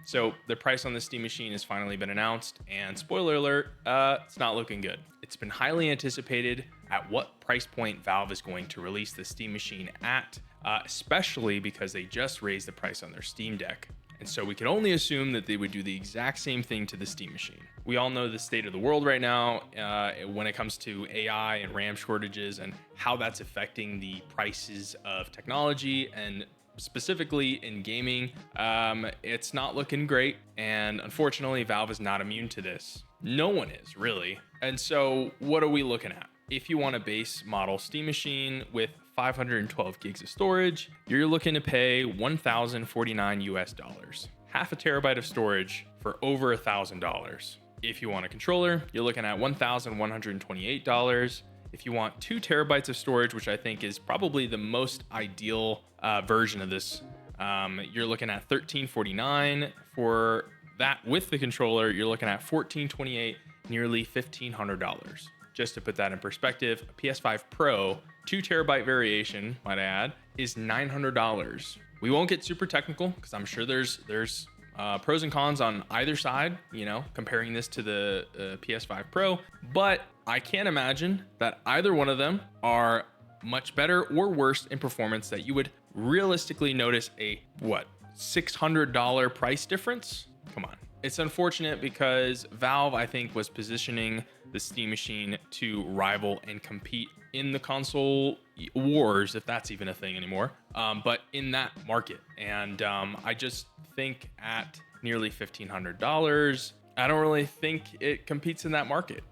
So the price on the Steam Machine has finally been announced, and spoiler alert, it's not looking good. It's been highly anticipated at what price point Valve is going to release the Steam Machine at, especially because they just raised the price on their Steam Deck. And so we can only assume that they would do the exact same thing to the Steam Machine. We all know the state of the world right now when it comes to AI and RAM shortages and how that's affecting the prices of technology, and specifically in gaming. It's not looking great. And unfortunately, Valve is not immune to this. No one is really. And so what are we looking at? If you want a base model Steam Machine with 512 gigs of storage, you're looking to pay $1,049 US. Half a terabyte of storage for over $1,000. If you want a controller, you're looking at $1,128. If you want 2 terabytes of storage, which I think is probably the most ideal version of this, you're looking at $1,349. For that with the controller, you're looking at $1,428, nearly $1,500. Just to put that in perspective, a PS5 Pro 2 terabyte variation, might I add, is $900. We won't get super technical because I'm sure there's pros and cons on either side, comparing this to the PS5 Pro, but I can't imagine that either one of them are much better or worse in performance that you would realistically notice a $600 price difference. Come on. It's unfortunate because Valve, I think, was positioning the Steam Machine to rival and compete in the console wars, if that's even a thing anymore, but in that market. And I just think at nearly $1,500, I don't really think it competes in that market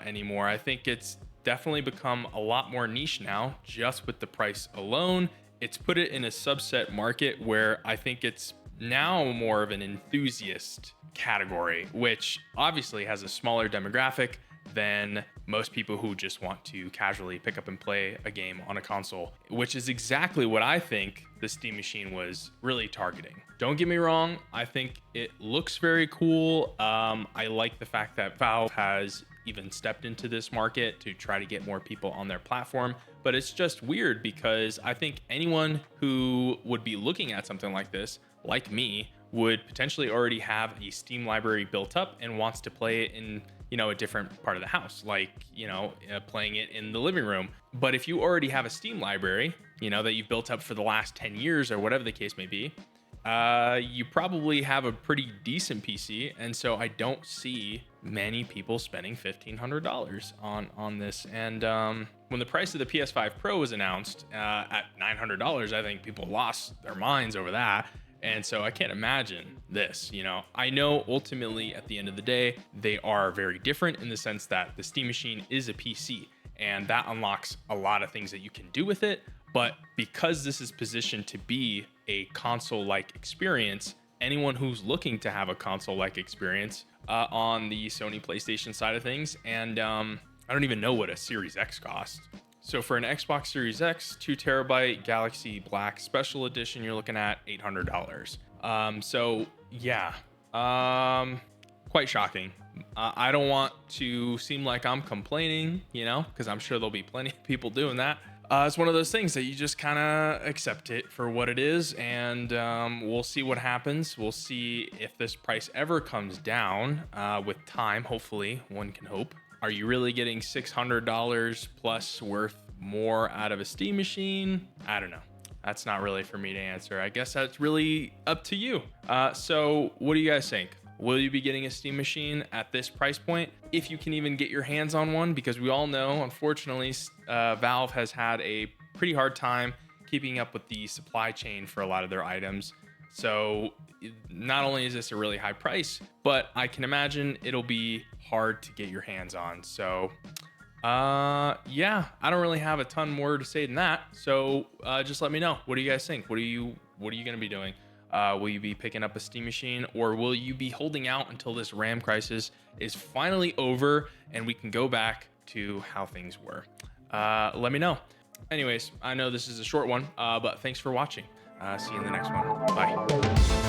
anymore. I think it's definitely become a lot more niche now, just with the price alone. It's put it in a subset market where I think it's now more of an enthusiast category, which obviously has a smaller demographic than most people who just want to casually pick up and play a game on a console, which is exactly what I think the Steam Machine was really targeting. Don't get me wrong, I think it looks very cool. I like the fact that Valve has even stepped into this market to try to get more people on their platform, but it's just weird because I think anyone who would be looking at something like this, like me, would potentially already have a Steam library built up and wants to play it in a different part of the house, like playing it in the living room. But if you already have a Steam library that you've built up for the last 10 years or whatever the case may be, you probably have a pretty decent PC. And so I don't see many people spending $1,500 on this. And when the price of the PS5 Pro was announced at $900, I think people lost their minds over that. And so I can't imagine this. I know ultimately at the end of the day, they are very different in the sense that the Steam Machine is a PC and that unlocks a lot of things that you can do with it. But because this is positioned to be a console-like experience, anyone who's looking to have a console-like experience on the Sony PlayStation side of things, and I don't even know what a Series X costs. So for an Xbox Series X 2 terabyte Galaxy Black Special Edition, you're looking at $800. So yeah, quite shocking. I don't want to seem like I'm complaining, because I'm sure there'll be plenty of people doing that. It's one of those things that you just kind of accept it for what it is, and we'll see what happens. We'll see if this price ever comes down with time. Hopefully, one can hope. Are you really getting $600 plus worth more out of a Steam Machine? I don't know. That's not really for me to answer. I guess that's really up to you. So what do you guys think? Will you be getting a Steam Machine at this price point? If you can even get your hands on one, because we all know, unfortunately, Valve has had a pretty hard time keeping up with the supply chain for a lot of their items. So not only is this a really high price, but I can imagine it'll be hard to get your hands on. So yeah, I don't really have a ton more to say than that. So just let me know. What do you guys think? What are you going to be doing? Will you be picking up a Steam Machine, or will you be holding out until this RAM crisis is finally over and we can go back to how things were? Let me know. Anyways, I know this is a short one, but thanks for watching. See you in the next one. Bye.